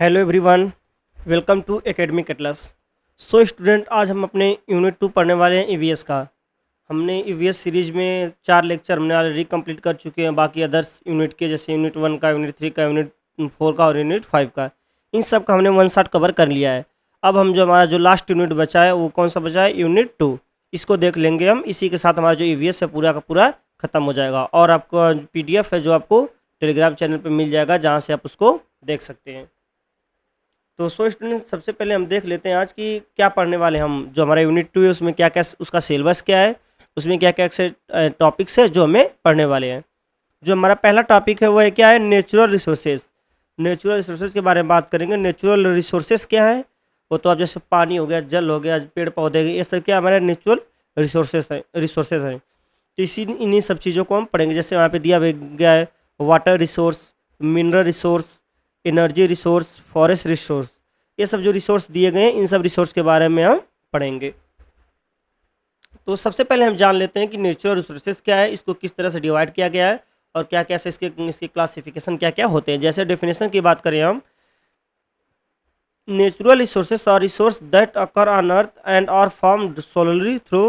Hello everyone, welcome to academic atlas. So student, आज हम अपने यूनिट 2 पढ़ने वाले हैं ईवीएस का। हमने ईवीएस सीरीज में 4 लेक्चर हमने ऑलरेडी कंप्लीट कर चुके हैं। बाकी अदर्स यूनिट के जैसे यूनिट 1 का, यूनिट 3 का, यूनिट 4 का और यूनिट 5 का, इन सब का हमने वन शॉट कवर कर लिया है। अब हम हमारा जो लास्ट यूनिट बचा है वो कौन सा बचा है? यूनिट 2। इसको देख लेंगे हम। इसी के साथ हमारा जो ईवीएस है पूरा का पूरा ख़त्म हो जाएगा। और आपका PDF है जो आपको टेलीग्राम चैनल पर मिल जाएगा, जहाँ से आप उसको देख सकते हैं। तो सो स्टूडेंट, सबसे पहले हम देख लेते हैं आज की क्या पढ़ने वाले हैं हम। जो हमारा यूनिट 2 है उसमें क्या क्या उसका सिलेबस क्या है, उसमें क्या क्या से टॉपिक्स है जो हमें पढ़ने वाले हैं। जो हमारा पहला टॉपिक है वो है क्या है? Natural resources. नेचुरल रिसोर्सेज के बारे में बात करेंगे। नेचुरल रिसोर्सेज क्या है? वो तो अब जैसे पानी हो गया, जल हो गया, पेड़ पौधे, ये सब क्या हमारे नेचुरल रिसोर्सेज हैं। तो इन्हीं सब चीज़ों को हम पढ़ेंगे। जैसे वहाँ पे दिया गया है water resource, mineral resource, energy resource, forest resource. ये सब जो रिसोर्स दिए गए हैं, इन सब रिसोर्स के बारे में हम पढ़ेंगे। तो सबसे पहले हम जान लेते हैं कि नेचुरल रिसोर्सेज क्या है, इसको किस तरह से डिवाइड किया गया है और क्या क्या से इसके क्लासिफिकेशन क्या क्या होते हैं। जैसे डेफिनेशन की बात करें हम, natural resources are resource that occur on earth and are formed solely through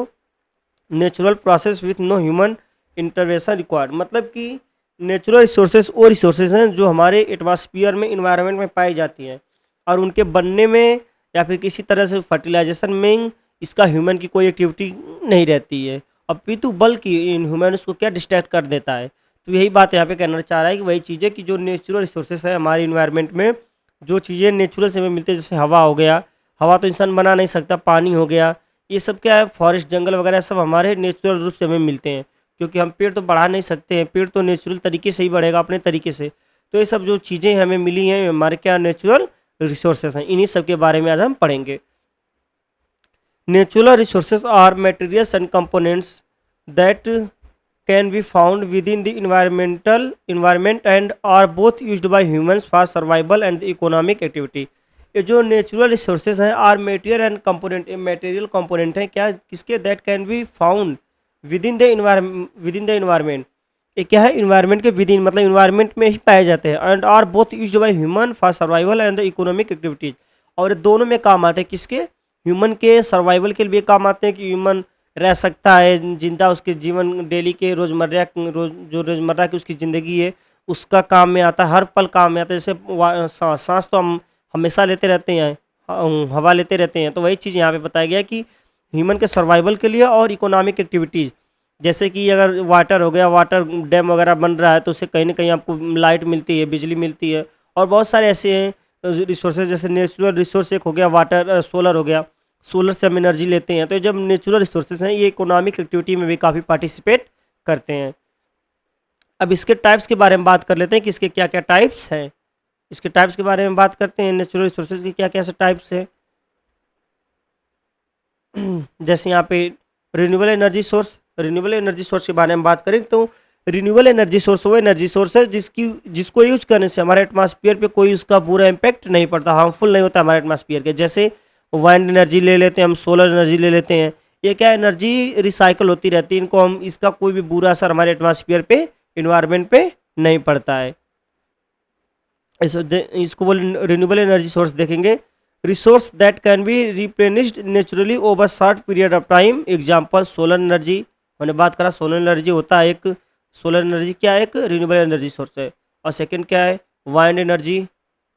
natural process with no human intervention required. मतलब कि नेचुरल रिसोर्सेज वो रिसोर्सेज हैं जो हमारे एटमॉस्फेयर में, इन्वायरमेंट में पाई जाती हैं, और उनके बनने में या फिर किसी तरह से फर्टिलाइजेशन में इसका ह्यूमन की कोई एक्टिविटी नहीं रहती है, अपितु बल्कि इन ह्यूमन उसको क्या डिस्ट्रैक्ट कर देता है। तो यही बात यहाँ पे कहना चाह रहा है कि वही चीज़ें कि जो नेचुरल रिसोर्सेज है हमारे इन्वायरमेंट में, जो चीज़ें नेचुरल से हमें मिलती है, जैसे हवा हो गया, हवा तो इंसान बना नहीं सकता, पानी हो गया, ये सब क्या है, फॉरेस्ट, जंगल वगैरह सब हमारे नेचुरल रूप से हमें मिलते हैं। क्योंकि हम पेड़ तो बढ़ा नहीं सकते हैं, पेड़ तो नेचुरल तरीके से ही बढ़ेगा अपने तरीके से। तो ये सब जो चीज़ें हमें मिली हैं हमारे क्या नेचुरल रिसोर्सेज हैं, इन्हीं सब के बारे में आज हम पढ़ेंगे। Natural resources are materials and components that can be found within the environment and are both used by humans for survival and economic activity. ये जो नेचुरल रिसोर्सेज हैं are material and component, material component हैं क्या किसके? That can be found within the environment. ये क्या है? Environment के विद इन, मतलब इन्वायरमेंट में ही पाए जाते हैं। And are both used by human for survival and the economic activities. और ये दोनों में काम आते हैं। किसके? ह्यूमन के सर्वाइवल के लिए काम आते हैं कि ह्यूमन रह सकता है जिंदा, उसके जीवन डेली के रोज़मर्रा की उसकी ज़िंदगी है उसका काम में आता है, हर पल काम में आता है। जैसे सांस तो हम हमेशा लेते रहते हैं, हवा लेते रहते हैं। तो वही चीज़ यहाँ पे बताया गया कि ह्यूमन के सर्वाइवल के लिए और इकोनॉमिक एक्टिविटीज़, जैसे कि अगर वाटर हो गया, वाटर डैम वगैरह बन रहा है तो उससे कहीं ना कहीं आपको लाइट मिलती है, बिजली मिलती है। और बहुत सारे ऐसे हैं रिसोर्सेज, जैसे नेचुरल रिसोर्स एक हो गया वाटर, सोलर हो गया, सोलर से हम एनर्जी लेते हैं। तो जब नेचुरल रिसोर्सेज हैं ये इकोनॉमिक एक्टिविटी में भी काफ़ी पार्टिसिपेट करते हैं। अब इसके टाइप्स के बारे में बात कर लेते हैं कि इसके क्या क्या टाइप्स हैं। इसके टाइप्स के बारे में बात करते हैं, नेचुरल रिसोर्सेज के क्या क्या से टाइप्स है। जैसे यहाँ पे renewable energy source, renewable energy source के बारे में बात करें तो रिन्यूएबल एनर्जी सोर्स वो एनर्जी सोर्स है जिसको यूज करने से हमारे एटमॉस्फेयर पे कोई उसका बुरा इम्पैक्ट नहीं पड़ता, हार्मफुल नहीं होता हमारे एटमॉस्फेयर के। जैसे वाइंड एनर्जी ले लेते हैं हम, सोलर एनर्जी ले लेते हैं, ये क्या एनर्जी रिसाइकल होती रहती है, इनको हम, इसका कोई भी बुरा असर हमारे एटमॉस्फेयर पे, इन्वायरमेंट पे नहीं पड़ता है। इसको बोल रिन्यूएबल एनर्जी सोर्स देखेंगे। Resource that can B replenished naturally over short period of time, example solar energy. मैंने बात करा सोलर एनर्जी होता है एक, सोलर एनर्जी क्या है? एक रिन्यूएबल एनर्जी सोर्स है। और सेकंड क्या है? Wind energy.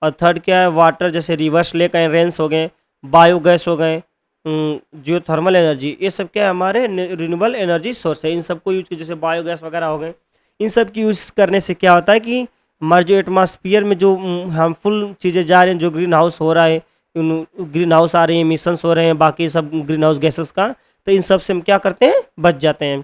और थर्ड क्या है? वाटर, जैसे रिवर्स लेक एंड रेंस हो गए, बायोगैस हो गए, जियो थर्मल एनर्जी, ये सब क्या है? हमारे रिन्यूएबल एनर्जी सोर्स है। इन सबको यूज की, जैसे बायोगैस वगैरह हो गए, इन सब की यूज़ करने से क्या होता है कि हमारे जो एटमॉस्फेयर में जो हार्मफुल चीज़ें जा रही हैं, जो ग्रीन हाउस हो रहा है, ग्रीन हाउस आ रही हैं, मिशंस हो रहे हैं, बाकी सब ग्रीन हाउस गैसेस का, तो इन सब से हम क्या करते हैं? बच जाते हैं।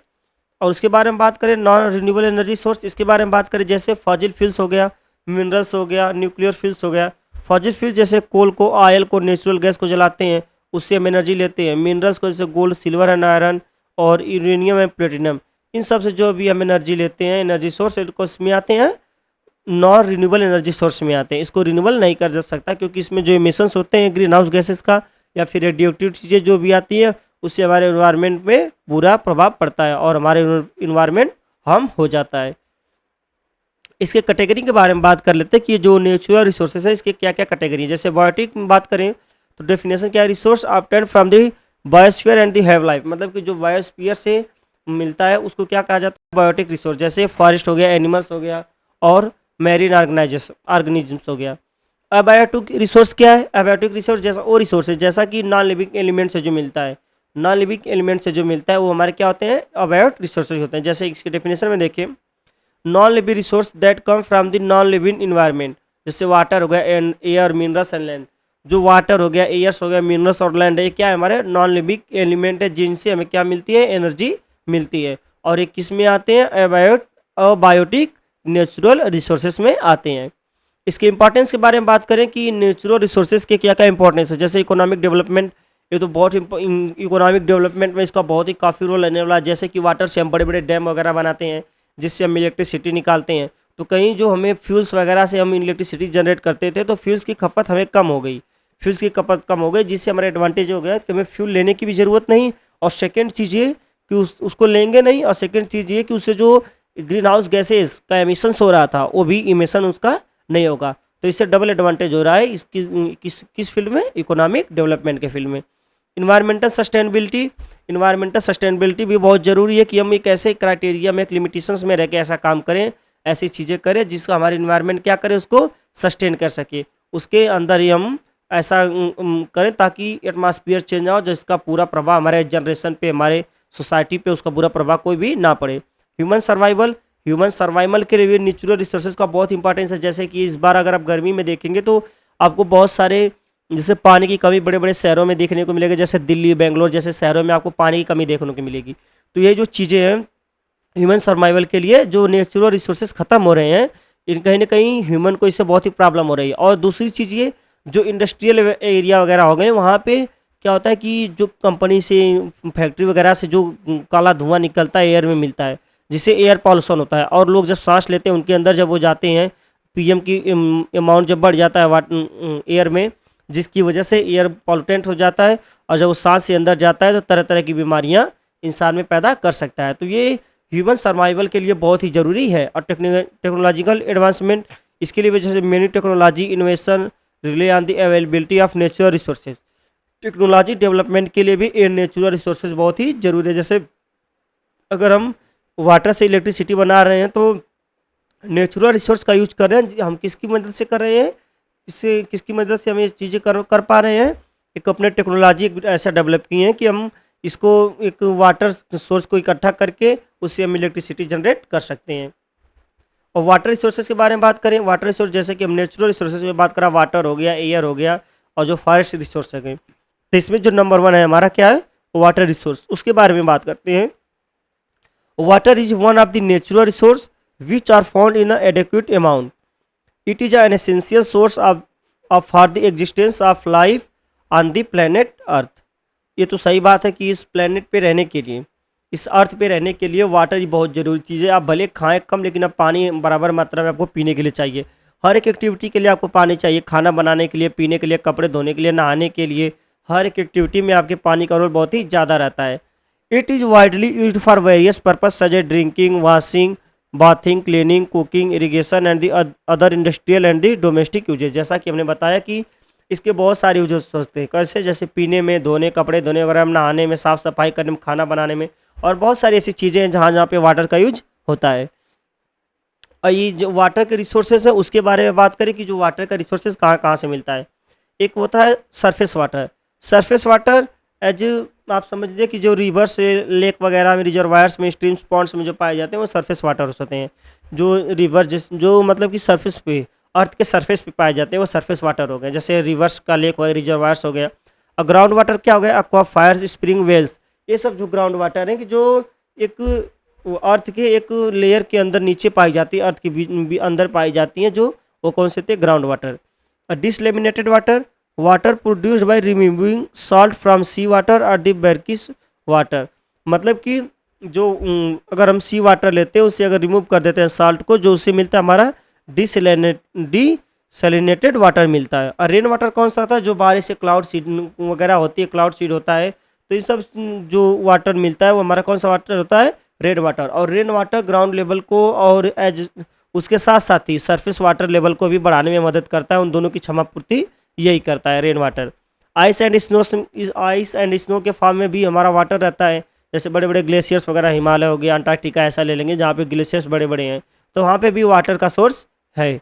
और उसके बारे में बात करें नॉन रिन्यूएबल एनर्जी सोर्स, इसके बारे में बात करें जैसे फॉजिल फ्यूल्स हो गया, मिनरल्स हो गया, न्यूक्लियर फ्यूल्स हो गया। फॉजिल फ्यूल्स जैसे कोल को, ऑयल को, नेचुरल गैस को जलाते हैं, उससे हम एनर्जी लेते हैं। मिनरल्स को जैसे गोल्ड, सिल्वर एंड आयरन और यूरेनियम एंड प्लेटिनम, इन सब से जो भी हम एनर्जी लेते हैं, एनर्जी सोर्स इसमें आते हैं, नॉन रिन्यूएबल एनर्जी सोर्स में आते हैं। इसको रिन्यूएबल नहीं कर जा सकता क्योंकि इसमें जो इमिशंस होते हैं ग्रीन हाउस गैसेस का या फिर रेडियोएक्टिव चीज़ें जो भी आती है, उससे हमारे इन्वायरमेंट में बुरा प्रभाव पड़ता है और हमारे इन्वायरमेंट हार्म हो जाता है। इसके कैटेगरी के बारे में बात कर लेते हैं कि जो नेचुरल रिसोर्सेज है इसके क्या क्या कैटेगरी है। जैसे बायोटिक में बात करें तो डेफिनेशन क्या है, resource obtained from the biosphere and the have life, मतलब कि जो बायोस्फीयर से मिलता है उसको क्या कहा जाता है, बायोटिक रिसोर्स। जैसे फॉरेस्ट हो गया, एनिमल्स हो गया और मैरीन ऑर्गेनिजम्स हो गया। अबायोटिक रिसोर्स क्या है, अबायोटिक रिसोर्स जैसा वो रिसोर्स है जैसा कि नॉन लिविंग एलिमेंट से जो मिलता है, नॉन लिविंग एलिमेंट से जो मिलता है वो हमारे क्या होते हैं, अबायोटिक रिसोर्सेज होते हैं। जैसे इसके डेफिनेशन में देखें, non living resource that come from the non living environment, जैसे वाटर हो गया and air minerals and land. जो वाटर हो गया, एयर्स हो गया, मिनरल्स और लैंड है, ये क्या है, हमारे नॉन लिविंग एलिमेंट है जिनसे हमें क्या मिलती है, एनर्जी मिलती है। और ये किस में आते हैं, अबायोटिक नेचुरल रिसोर्सेज में आते हैं। इसके इंपॉर्टेंस के बारे में बात करें कि नेचुरल रिसोर्सेज के क्या क्या इंपॉर्टेंस है। जैसे इकोनॉमिक डेवलपमेंट, ये तो बहुत इकोनॉमिक डेवलपमेंट में इसका बहुत ही काफ़ी रोल रहने वाला है। जैसे कि वाटर से हम बड़े बड़े डैम वगैरह बनाते हैं जिससे हम इलेक्ट्रिसिटी निकालते हैं, तो कहीं जो हमें फ्यूल्स वगैरह से हम इलेक्ट्रिसिटी जनरेट करते थे तो फ्यूल्स की खपत हमें कम हो गई, फ्यूल्स की खपत कम हो गई, जिससे हमारा एडवांटेज हो गया कि हमें फ्यूल लेने की भी ज़रूरत नहीं। और सेकेंड चीज़ ये कि उसको लेंगे नहीं, और सेकेंड चीज़ ये कि उससे जो ग्रीन हाउस गैसेज का एमिशंस हो रहा था वो भी इमिशन उसका नहीं होगा। तो इससे डबल एडवांटेज हो रहा है इसकी किस फील्ड में, इकोनॉमिक डेवलपमेंट के फील्ड में। इन्वायरमेंटल सस्टेनेबिलिटी, इन्वायरमेंटल सस्टेनेबिलिटी भी बहुत ज़रूरी है कि हम एक ऐसे क्राइटेरिया में, एक लिमिटेशंस में रह के ऐसा काम करें, ऐसी चीज़ें करें जिसका हमारे इन्वायरमेंट क्या करे, उसको सस्टेन कर सके। उसके अंदर ही हम ऐसा करें ताकि एटमॉस्फेयर चेंज ना हो जिसका पूरा प्रभाव हमारे जनरेशन पे, हमारे सोसाइटी पे उसका बुरा प्रभाव कोई भी ना पड़े। ह्यूमन सर्वाइवल, ह्यूमन सर्वाइवल के लिए नेचुरल रिसोर्सेज का बहुत इंपॉर्टेंस है। जैसे कि इस बार अगर आप गर्मी में देखेंगे तो आपको बहुत सारे, जैसे पानी की कमी बड़े बड़े शहरों में देखने को मिलेगी, जैसे दिल्ली, बेंगलोर जैसे शहरों में आपको पानी की कमी देखने को मिलेगी। तो ये जो चीज़ें हैं ह्यूमन सर्वाइवल के लिए, जो नेचुरल रिसोर्सेज ख़त्म हो रहे हैं, इन कहीं ना कहीं ह्यूमन को इससे बहुत ही प्रॉब्लम हो रही है। और दूसरी चीज़ ये, जो इंडस्ट्रियल एरिया वगैरह हो गए वहाँ पे क्या होता है कि जो कंपनी से, फैक्ट्री वगैरह से जो काला धुआं निकलता है एयर में मिलता है, जिससे एयर पॉल्यूशन होता है। और लोग जब सांस लेते हैं उनके अंदर जब वो जाते हैं, पीएम की अमाउंट जब बढ़ जाता है एयर में, जिसकी वजह से एयर पॉल्यूटेंट हो जाता है, और जब वो सांस से अंदर जाता है तो तरह तरह की बीमारियाँ इंसान में पैदा कर सकता है। तो ये ह्यूमन सर्वाइवल के लिए बहुत ही ज़रूरी है। और टेक्नोलॉजिकल एडवांसमेंट, इसके लिए वजह से many technology इन्वेशन relay on the availability of natural resources. Technology development के लिए भी ये नेचुरल रिसोर्सेज बहुत ही ज़रूरी है। जैसे अगर हम वाटर से इलेक्ट्रिसिटी बना रहे हैं तो नेचुरल रिसोर्स का यूज कर रहे हैं, हम किसकी मदद से कर रहे हैं, इससे किसकी मदद से हम ये चीज़ें कर पा रहे हैं, एक अपने टेक्नोलॉजी ऐसा डेवलप की है कि हम इसको एक वाटर सोर्स को इकट्ठा करके उससे हम इलेक्ट्रिसिटी जनरेट कर सकते हैं। और वाटर रिसोर्सेज के बारे में बात करें, वाटर रिसोर्स जैसे कि हम नेचुरल रिसोर्सेज में बात करा, वाटर हो गया, एयर हो गया, और जो फॉरेस्ट रिसोर्स है, तो इसमें जो नंबर 1 है हमारा क्या है, वाटर रिसोर्स। उसके बारे में बात करते हैं। Water is one of the natural resource which are found in adequate amount. It is an essential source of for the existence of life on the planet earth. ये तो सही बात है कि इस प्लेनेट पे रहने के लिए, इस अर्थ पे रहने के लिए वाटर ही बहुत ज़रूरी चीज़ है। आप भले खाएं कम, लेकिन अब पानी बराबर मात्रा में आपको पीने के लिए चाहिए। हर एक एक्टिविटी के लिए आपको पानी चाहिए, खाना बनाने के लिए, पीने के लिए, कपड़े धोने के लिए, नहाने के लिए, हर एक एक्टिविटी में आपके पानी का रोल बहुत ही ज़्यादा रहता है। It is widely used for various purpose such as drinking, washing, bathing, cleaning, cooking, irrigation and the other industrial and the domestic usages. जैसा कि हमने बताया कि इसके बहुत सारे यूजेस होते हैं, कैसे, जैसे पीने में, धोने, कपड़े धोने वगैरह में, नहाने में, साफ़ सफाई करने में, खाना बनाने में, और बहुत सारी ऐसी चीज़ें हैं जहाँ जहाँ पे वाटर का यूज होता है। और ये जो वाटर के रिसोर्सेज है उसके बारे में बात करें कि जो वाटर का रिसोर्सेज कहाँ कहाँ से मिलता है। एक होता है surface water. Surface water as आप समझ लीजिए कि जो रिवर्स, लेक वगैरह में, रिजर्वायर्स में, स्ट्रीम्स, पॉन्ड्स में जो पाए जाते हैं वो सरफेस वाटर होते हैं। जो रिवर जो मतलब कि सरफेस पे, अर्थ के सरफेस पे पाए जाते हैं वो सरफेस वाटर हो गए। जैसे रिवर्स का लेक हो गया, रिजर्वायर्स हो गया। और ग्राउंड वाटर क्या हो गया, एक्वा फायर्स, स्प्रिंग वेल्स, ये सब जो ग्राउंड वाटर हैं कि जो एक अर्थ के एक लेयर के अंदर नीचे पाई जाती है, अर्थ के भी अंदर पाई जाती हैं, जो वो कौन से थे, ground water. Desalinated water, water produced by removing salt from sea water और द ब्रैकिश वाटर। मतलब कि जो अगर हम सी वाटर लेते हैं उससे अगर रिमूव कर देते हैं सॉल्ट को, जो उससे मिलता है हमारा डिसैलिनेटेड वाटर मिलता है। और रेन वाटर कौन सा होता है, जो बारिश से क्लाउड सीड वगैरह होती है, क्लाउड सीड होता है, तो ये सब जो वाटर मिलता है वो हमारा कौन सा वाटर होता है, रेन वाटर। और रेन वाटर ग्राउंड लेवल को और एज उसके साथ साथ ही सरफेस वाटर लेवल को भी बढ़ाने में मदद करता है। उन दोनों की क्षमा पूर्ति यही करता है rain water. Ice and snow के फॉर्म में भी हमारा वाटर रहता है। जैसे बड़े बड़े ग्लेशियर्स वगैरह, हिमालय हो गया, अंटार्कटिका, ऐसा ले लेंगे जहाँ पे ग्लेशियर्स बड़े बड़े हैं, तो वहाँ पे भी वाटर का सोर्स है।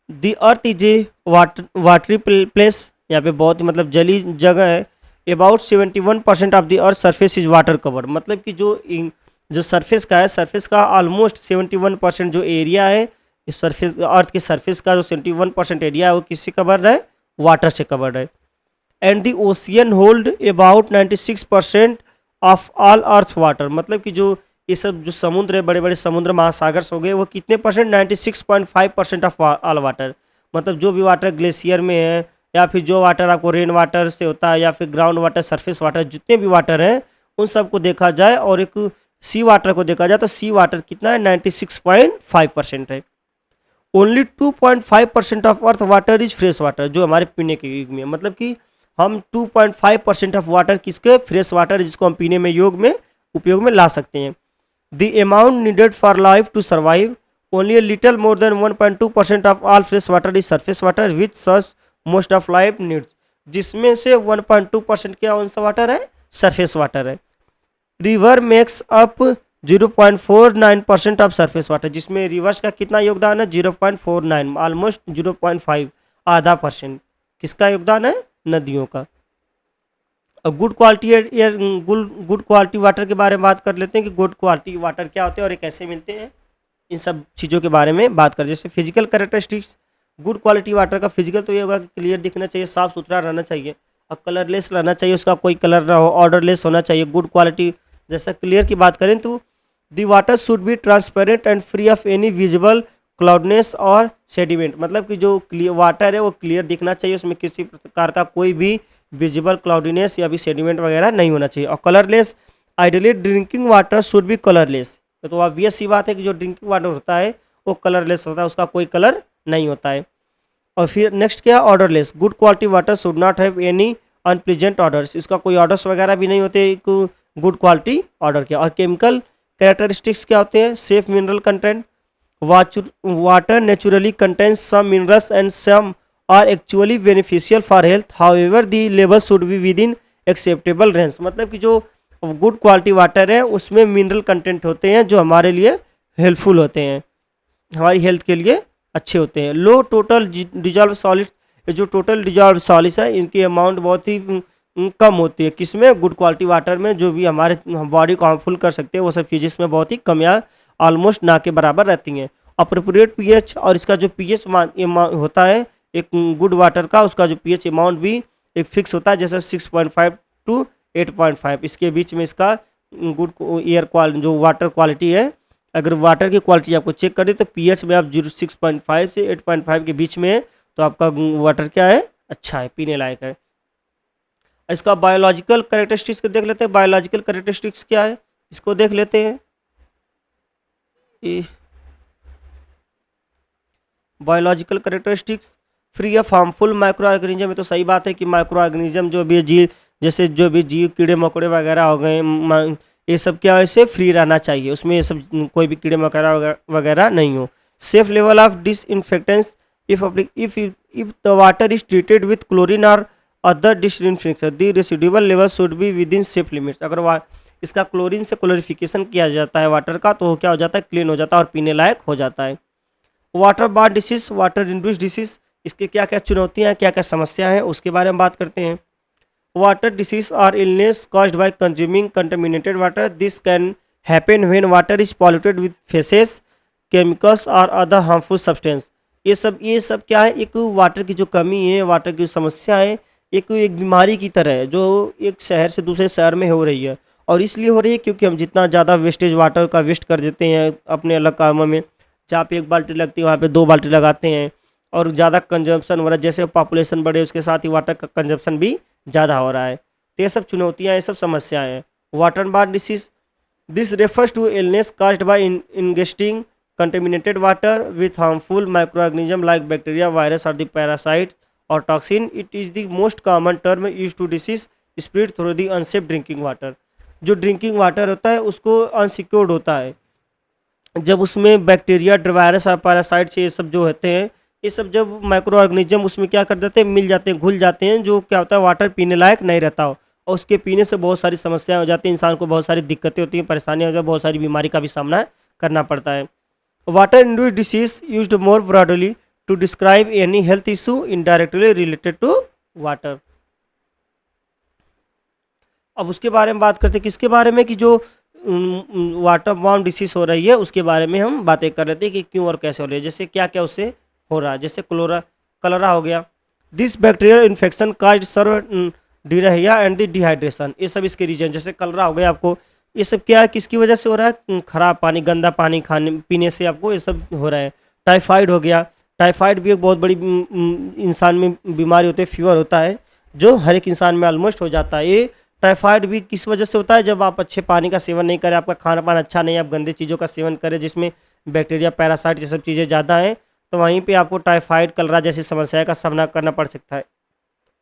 The earth is a watery place, यहाँ पे बहुत ही मतलब जली जगह है। About 71% of the earth surface is water covered, मतलब कि जो सरफेस का है, सरफेस का ऑलमोस्ट 71% जो एरिया है, इस सरफेस अर्थ के सरफेस का जो 71% एरिया है वो किससे कवर्ड है? वाटर से कवर्ड है। And the ocean hold about 96% of all earth water, मतलब कि जो ये सब जो समुद्र है, बड़े बड़े समुद्र महासागर हो गए, वो कितने परसेंट? 96.5% ऑफ ऑल वाटर, मतलब जो भी वाटर ग्लेशियर में है, या फिर जो वाटर आपको रेन वाटर से होता है, या फिर ग्राउंड वाटर, सरफेस वाटर, जितने भी वाटर हैं उन सबको देखा जाए और एक सी वाटर को देखा जाए तो सी वाटर कितना है? 96.5% है। Only 2.5% of earth water is fresh water, जो हमारे पीने के योग में, मतलब कि हम 2.5% ऑफ वाटर किसके? फ्रेश वाटर, जिसको हम पीने में उपयोग में ला सकते हैं। The amount needed for life to survive, only little more than 1.2% of all fresh water is surface water which search most of life needs, जिसमें से 1.2% क्या कौन सा वाटर है? सरफेस वाटर है। River makes up 0.49% of surface water, जिसमें rivers का कितना योगदान है? 0.49, ऑलमोस्ट 0.5, आधा % किसका योगदान है? नदियों का। अब good quality air, good quality water के बारे में बात कर लेते हैं कि गुड क्वालिटी वाटर क्या होते हैं और ये कैसे मिलते हैं, इन सब चीज़ों के बारे में बात कर। जैसे physical characteristics, good quality water का फिजिकल तो ये होगा कि क्लियर दिखना चाहिए, साफ सुथरा रहना चाहिए और कलरलेस रहना चाहिए, उसका कोई कलर ना हो, ऑर्डरलेस होना चाहिए। गुड क्वालिटी जैसा क्लियर की बात करें तो the water should be transparent and free of any visible cloudiness और सेडिमेंट, मतलब कि जो क्लियर वाटर है वो क्लियर दिखना चाहिए, उसमें किसी प्रकार का कोई भी विजिबल क्लाउडीनेस या भी सेडिमेंट वगैरह नहीं होना चाहिए। और colourless, ideally drinking water should B colourless, तो ऑब्वियस सी बात है कि जो ड्रिंकिंग वाटर होता है वो कलरलेस होता है, उसका कोई कलर नहीं होता है। और फिर नेक्स्ट क्या? Odourless, good quality water should not have any unpleasant orders, इसका कोई ऑर्डर्स वगैरह भी नहीं होते एक गुड क्वालिटी ऑर्डर के। और केमिकल कैरेक्टरिस्टिक्स क्या होते हैं? Safe mineral content, water naturally contains some minerals and some are actually beneficial for health, however the level should be within acceptable range, मतलब कि जो गुड क्वालिटी वाटर है उसमें मिनरल कंटेंट होते हैं जो हमारे लिए हेल्पफुल होते हैं, हमारी हेल्थ के लिए अच्छे होते हैं। लो टोटल डिजॉल्व सॉलिड्स, जो टोटल डिजॉल्व सॉलिड्स है इनकी अमाउंट बहुत ही कम होती है, किसमें? गुड क्वालिटी वाटर में। जो भी हमारे बॉडी को हार्मफुल कर सकते हैं वो सब चीज़ें इसमें बहुत ही कम या ऑलमोस्ट ना के बराबर रहती हैं। अप्रोप्रिएट पीएच, और इसका जो पीएच होता है एक गुड वाटर का, उसका जो पीएच अमाउंट भी एक फिक्स होता है, जैसे 6.5 टू 8.5, इसके बीच में इसका गुड एयर क्वालिटी जो वाटर क्वालिटी है, अगर वाटर की क्वालिटी आपको चेक करें तो पीएच में आप 6.5 से 8.5 के बीच में है तो आपका वाटर क्या है? अच्छा है, पीने लायक है। इसका बायोलॉजिकल कैरेक्टरिस्टिक्स को देख लेते हैं। बायोलॉजिकल कैरेक्टरिस्टिक्स क्या है इसको देख लेते हैं। Biological characteristics, free of harmful micro organism, में तो सही बात है कि माइक्रो ऑर्गेनिज्म जो भी जीव, जैसे जो भी जीव कीड़े मकोड़े वगैरह हो गए, ये सब क्या है, इसे फ्री रहना चाहिए, उसमें ये सब कोई भी कीड़े मकोड़ा वगैरह नहीं हो। Safe level of disinfectants, if the water is treated with chlorine और other disinfection the residual level should be within safe limits, अगर इसका क्लोरीन से क्लोरिफिकेशन किया जाता है वाटर का तो क्या हो जाता है? क्लीन हो जाता है और पीने लायक हो जाता है। Water borne disease, water induced disease, इसके क्या क्या चुनौतियाँ हैं, क्या क्या समस्या हैं, उसके बारे में बात करते हैं। Water disease are illness caused by consuming contaminated water, this can happen when water is polluted with faeces chemicals और अदर हार्मफुल सब्सटेंस। ये सब क्या है? एक वाटर की जो कमी है, वाटर की समस्या है, एक बीमारी की तरह है जो एक शहर से दूसरे शहर में हो रही है, और इसलिए हो रही है क्योंकि हम जितना ज़्यादा वेस्टेज वाटर का वेस्ट कर देते हैं अपने अलग कामों में, जहाँ पे 1 बाल्टी लगती है वहाँ पे 2 बाल्टी लगाते हैं, और ज़्यादा कंजम्पशन हो रहा है, जैसे पॉपुलेशन बढ़े उसके साथ ही वाटर का कंजम्पशन भी ज़्यादा हो रहा है। तो ये सब चुनौतियाँ, ये सब समस्याएँ हैं। Water borne disease, this refers to illness caused by ingesting contaminated water with harmful microorganism like bacteria, virus or the parasites or toxin. It is the most common term used to disease spread through the unsafe drinking water. जो drinking water होता है उसको unsecured होता है, जब उसमें bacteria, virus और parasites ये सब जो होते हैं, ये सब जब माइक्रो ऑर्गेनिज्म उसमें क्या कर देते हैं, मिल जाते हैं, घुल जाते हैं, जो क्या होता है वाटर पीने लायक नहीं रहता हो, और उसके पीने से बहुत सारी समस्याएं हो जाती हैं, इंसान को बहुत सारी दिक्कतें होती हैं, परेशानियां हो जाती हैं, बहुत सारी बीमारी का भी सामना करना पड़ता है। Water induced disease used more broadly to describe any health issue indirectly related to water. अब उसके बारे में बात करते हैं, किसके बारे में, कि जो वाटर बॉर्न डिसीज हो रही है उसके बारे में हम बातें कर रहे थे कि क्यों और कैसे हो रही है, जैसे क्या क्या उससे हो रहा है। जैसे कलरा हो गया, this bacterial infection cause severe diarrhoea and the dehydration, ये सब इसके रीजन। जैसे कलरा हो गया आपको, ये सब क्या है, किसकी वजह से हो रहा है, खराब पानी, गंदा पानी खाने पीने से आपको ये सब हो रहा है। टाइफाइड हो गया, टाइफाइड भी एक बहुत बड़ी इंसान में बीमारी होती है, फीवर होता है जो हर एक इंसान में ऑलमोस्ट हो जाता है। ये टाइफाइड भी किस वजह से होता है, जब आप अच्छे पानी का सेवन नहीं करें, आपका खाना पाना अच्छा नहीं है, आप गंदे चीज़ों का सेवन करें जिसमें बैक्टीरिया, पैरासाइट ये सब चीज़ें ज़्यादा हैं, तो वहीं पे आपको टाइफाइड, कलरा जैसी समस्या का सामना करना पड़ सकता है।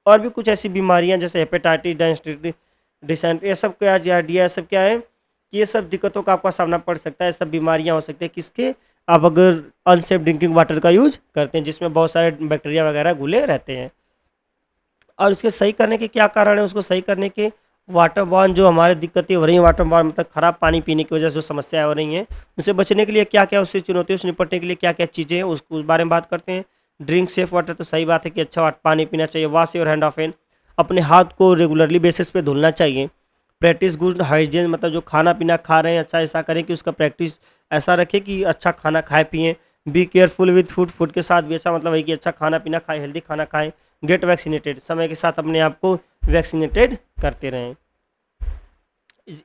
और भी कुछ ऐसी बीमारियां जैसे हेपेटाइटिस, डिसेंट्री, ये सब क्या, जार्डिया, ये सब क्या है कि ये सब दिक्कतों का आपका सामना पड़ सकता है। ये सब बीमारियां हो सकती है किसके, आप अगर अनसेफ ड्रिंकिंग वाटर का यूज करते हैं जिसमें बहुत सारे बैक्टीरिया वगैरह घुले रहते हैं। और उसके सही करने के क्या कारण है, उसको सही करने के वाटर बॉर्न जो हमारे दिक्कतें हो रही हैं, वाटर बॉर्न मतलब ख़राब पानी पीने की वजह से जो समस्याएं हो रही हैं, उनसे बचने के लिए क्या क्या, उससे चुनौतियों से निपटने के लिए क्या क्या चीज़ें हैं, उस बारे में बात करते हैं। ड्रिंक सेफ वाटर, तो सही बात है कि अच्छा पानी पीना चाहिए। वॉश योर हैंड ऑफन, अपने हाथ को रेगुलरली बेसिस पे धुलना चाहिए। प्रैक्टिस गुड हाइजीन, मतलब जो खाना पीना खा रहे हैं अच्छा ऐसा करें कि उसका प्रैक्टिस ऐसा रखें कि अच्छा खाना खाए पिएँ। Be careful with food, food के साथ भी अच्छा मतलब है कि अच्छा खाना पीना खाएं, हेल्दी खाना खाएं। गेट वैक्सीनेटेड, समय के साथ अपने आप को वैक्सीनेटेड करते रहें।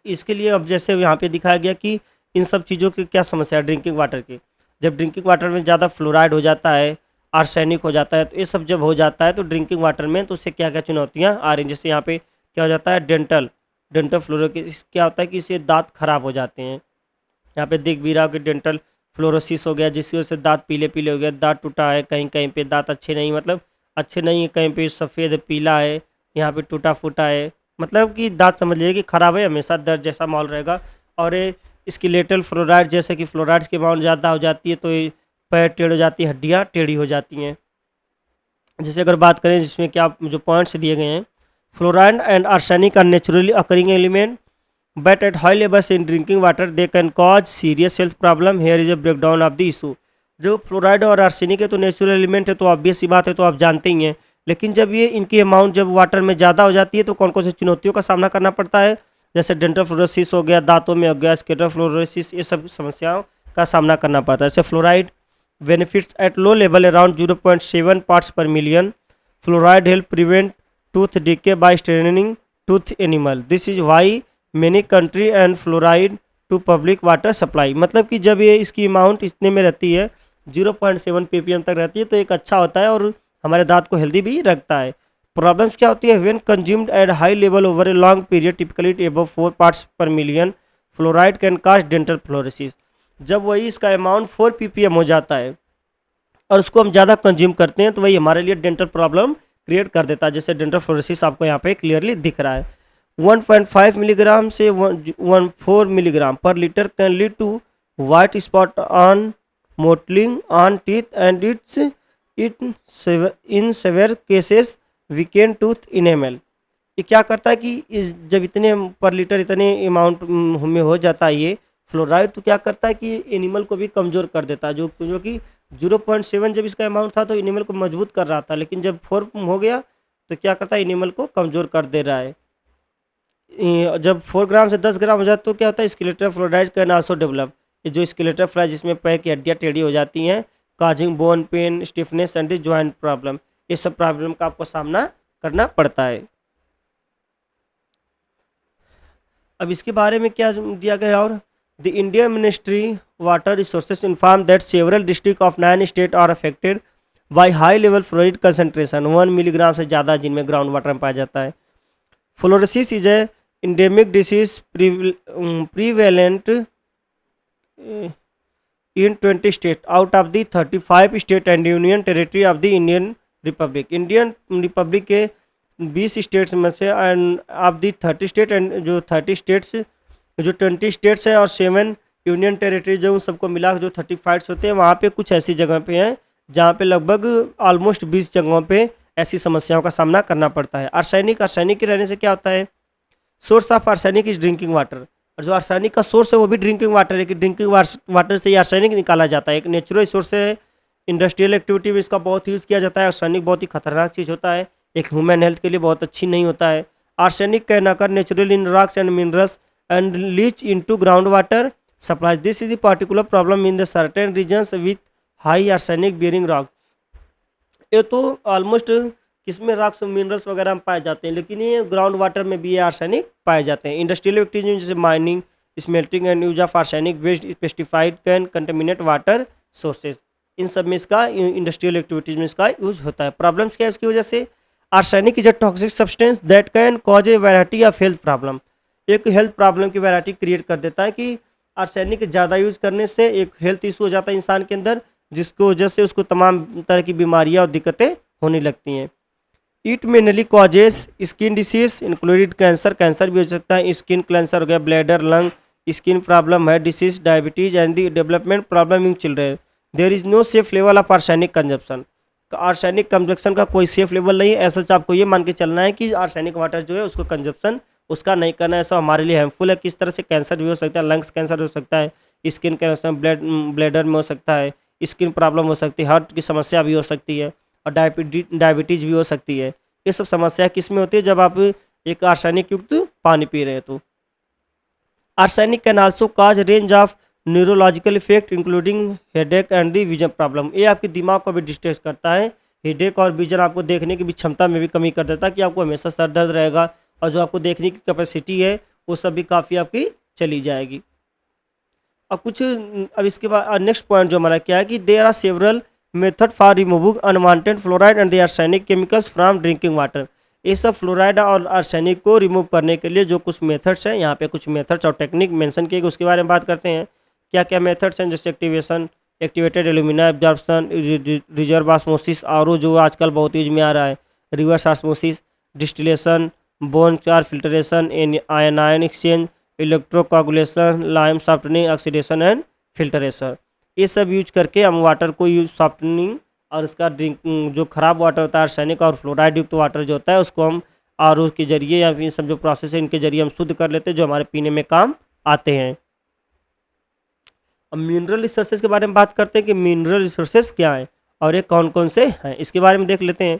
इसके लिए अब जैसे यहाँ पे दिखाया गया कि इन सब चीज़ों की क्या समस्या है ड्रिंकिंग वाटर की। जब ड्रिंकिंग वाटर में ज़्यादा फ्लोराइड हो जाता है, आर्सेनिक हो जाता है, तो ये सब जब हो जाता है तो ड्रिंकिंग वाटर में, तो उससे क्या क्या चुनौतियाँ आ रही हैं। जैसे यहाँ पे क्या हो जाता है, डेंटल डेंटल फ्लोरोसिस, क्या होता है कि इससे दांत खराब हो जाते हैं। यहाँ पे दिख भी रहा हो कि डेंटल फ्लोरोसिस हो गया, जिसकी वजह से दांत पीले पीले हो गए, दांत टूटा है, कहीं कहीं पे दांत अच्छे नहीं, मतलब अच्छे नहीं है, कहीं पे सफ़ेद पीला है, यहाँ पे टूटा फूटा है, मतलब कि दांत समझ लीजिए कि ख़राब है, हमेशा दर्द जैसा माहौल रहेगा। और ये स्केलेटल फ्लोराइड, जैसे कि फ्लोराइड्स की अमाउंट ज़्यादा हो जाती है तो ये पैर टेढ़ हो जाती है, हड्डियाँ टेढ़ी हो जाती हैं। जैसे अगर बात करें जिसमें क्या जो पॉइंट्स दिए गए हैं, fluoride and arsenic are naturally occurring element but at high levels in drinking water they can cause serious health problem. Here is a breakdown of the issue. जो फ्लोराइड और आर्सेनिक है तो नेचुरल एलिमेंट है, तो obvious सी बात है, तो आप जानते ही हैं। लेकिन जब ये इनकी अमाउंट जब वाटर में ज़्यादा हो जाती है तो कौन कौन सी चुनौतियों का सामना करना पड़ता है, जैसे डेंटल फ्लोरोसिस हो गया, दांतों में हो गया, स्केटर फ्लोरोसिस, ये सब समस्याओं का सामना करना पड़ता है। जैसे fluoride benefits at low level around 0.7 parts per million. Fluoride help prevent tooth decay by strengthening tooth enamel, this is why many country and fluoride to public water supply. मतलब कि जब ये इसकी अमाउंट इतने में रहती है 0.7 ppm तक रहती है तो एक अच्छा होता है और हमारे दांत को हेल्दी भी रखता है। प्रॉब्लम्स क्या होती है, when consumed at high level over a long period typically above 4 parts per million fluoride can cause dental fluorosis. जब वही इसका अमाउंट 4 ppm हो जाता है और उसको हम ज़्यादा कंज्यूम करते हैं तो वही हमारे लिए डेंटल प्रॉब्लम क्रिएट कर देता है। जैसे डेंटल फ्लोरोसिस आपको यहाँ पे क्लियरली दिख रहा है। 1.5 मिलीग्राम से 1.4 milligram per litre can lead to white spot on mottling on teeth and it in severe cases weakened tooth enamel. ये क्या करता है कि जब इतने पर लीटर इतने अमाउंट में हो जाता है ये फ्लोराइड, तो क्या करता है कि एनिमल को भी कमज़ोर कर देता है। जो कि 0.7 जब इसका अमाउंट था तो एनिमल को मजबूत कर रहा था, लेकिन जब 4 हो गया तो क्या करता है, एनिमल को कमज़ोर कर दे रहा है। जब 4 ग्राम से 10 ग्राम हो जाता तो क्या होता है, skeletal fluoride can also develop. ये जो स्केलेटल फ्लोराइड जिसमें पैर की हड्डियाँ टेढ़ी हो जाती हैं, causing bone pen, stiffness and the joint problem, ये सब प्रॉब्लम का आपको सामना करना पड़ता है। अब इसके बारे में क्या दिया गया, और the Indian ministry water resources inform that several district of 9 state are affected by high level fluoride concentration 1 milligram से ज़्यादा जिनमें ग्राउंड वाटर में पाया जाता है। Fluorosis is a endemic disease prevalent in 20 states out of the 35 state and union territory of the Indian Republic। Indian Republic के 20 states में से end of the 30 state and जो 30 स्टेट्स जो 20 स्टेट्स है और 7 यूनियन टेरिटरी जो उन सबको मिला जो 35 होते हैं, वहाँ पे कुछ ऐसी जगह पे हैं जहाँ पे लगभग ऑलमोस्ट 20 जगहों पे ऐसी समस्याओं का सामना करना पड़ता है। आर्सेनिक के रहने से क्या होता है, source of arsenic is drinking water. और जो आर्सेनिक का सोर्स है वो भी ड्रिंकिंग वाटर है कि ड्रिंकिंग वाटर से ही आर्सेनिक निकाला जाता है। एक नेचुरल सोर्स है, इंडस्ट्रियल एक्टिविटी में इसका बहुत यूज़ किया जाता है। आर्सेनिक बहुत ही खतरनाक चीज़ होता है, एक ह्यूमन हेल्थ के लिए बहुत अच्छी नहीं होता है। Arsenic can occur natural in rocks and minerals and leach into ground water supply. This is the particular problem in the certain regions with high arsenic bearing rock. ये तो ऑलमोस्ट किसमें रॉक्स मिनरल्स वगैरह में पाए जाते हैं, लेकिन ये ग्राउंड वाटर में भी ये आर्सेनिक पाए जाते हैं। इंडस्ट्रियल एक्टिविटीज में जैसे mining, smelting and use of arsenic waste pesticide can contaminate water sources. इन सब में इसका इंडस्ट्रियल एक्टिविटीज में इसका यूज होता है। प्रॉब्लम्स क्या है इसकी वजह से, arsenic is a toxic substance that can cause A variety of health problem. एक हेल्थ प्रॉब्लम की वैरायटी क्रिएट कर देता है कि आर्सेनिक ज़्यादा यूज करने से एक हेल्थ इशू हो जाता है इंसान के अंदर, जिसकी वजह से उसको तमाम तरह की बीमारियां और दिक्कतें होने लगती हैं। It mainly causes skin disease included cancer, cancer भी हो सकता है, स्किन कैंसर हो गया, ब्लैडर, लंग, स्किन प्रॉब्लम है, disease, diabetes and the development problem in children. There is no safe level of arsenic consumption. Arsenic consumption का कोई safe level नहीं है। ऐसा आपको ये मान के चलना है कि आर्सेनिक वाटर जो है उसको कंजप्शन उसका नहीं करना है, ऐसा हमारे लिए हार्मफुल है। किस तरह से कैंसर भी हो सकता है, लंग्स कैंसर हो सकता है, स्किन कैंसर ब्लैडर में हो सकता है, स्किन प्रॉब्लम हो सकती है, हार्ट की समस्या भी हो सकती है और डायबिटीज भी हो सकती है। ये सब समस्या किस में होती है, जब आप एक आर्सेनिक युक्त पानी पी रहे हैं तो। Arsenic can also cause range of neurological effect including headache and the vision problem. ये आपके दिमाग को भी डिस्ट्रैक्ट करता है। हेडेक और विजन, आपको देखने की भी क्षमता में भी कमी कर देता है कि आपको हमेशा सर दर्द रहेगा और जो आपको देखने की कैपेसिटी है वो सब भी काफ़ी आपकी चली जाएगी। अब इसके बाद नेक्स्ट पॉइंट जो हमारा क्या है कि there are several method for removing unwanted fluoride and the arsenic chemicals from drinking water. ये सब फ्लोराइड और आर्सेनिक को रिमूव करने के लिए जो कुछ मेथड्स हैं, यहाँ पे कुछ मेथड्स और टेक्निक मेंशन किए गए, उसके बारे में बात करते हैं। क्या क्या मेथड्स हैं, जैसे activated alumina absorption, reserve osmosis, or जो आजकल बहुत यूज में आ रहा है, reverse osmosis, distillation, bone char filtration, anion exchange, electrocoagulation, lime softening, oxidation and filtration. ये सब यूज करके हम वाटर को यूज सॉफ्टनिंग और इसका ड्रिंक जो खराब वाटर होता है आर्सेनिक और फ्लोराइड युक्त वाटर जो होता है उसको हम आर के जरिए या फिर सब जो प्रोसेस है इनके जरिए हम शुद्ध कर लेते हैं, जो हमारे पीने में काम आते हैं। अब मिनरल रिसोर्सेज के बारे में बात करते हैं कि मिनरल रिसोर्सेज क्या है और ये कौन कौन से हैं, इसके बारे में देख लेते हैं।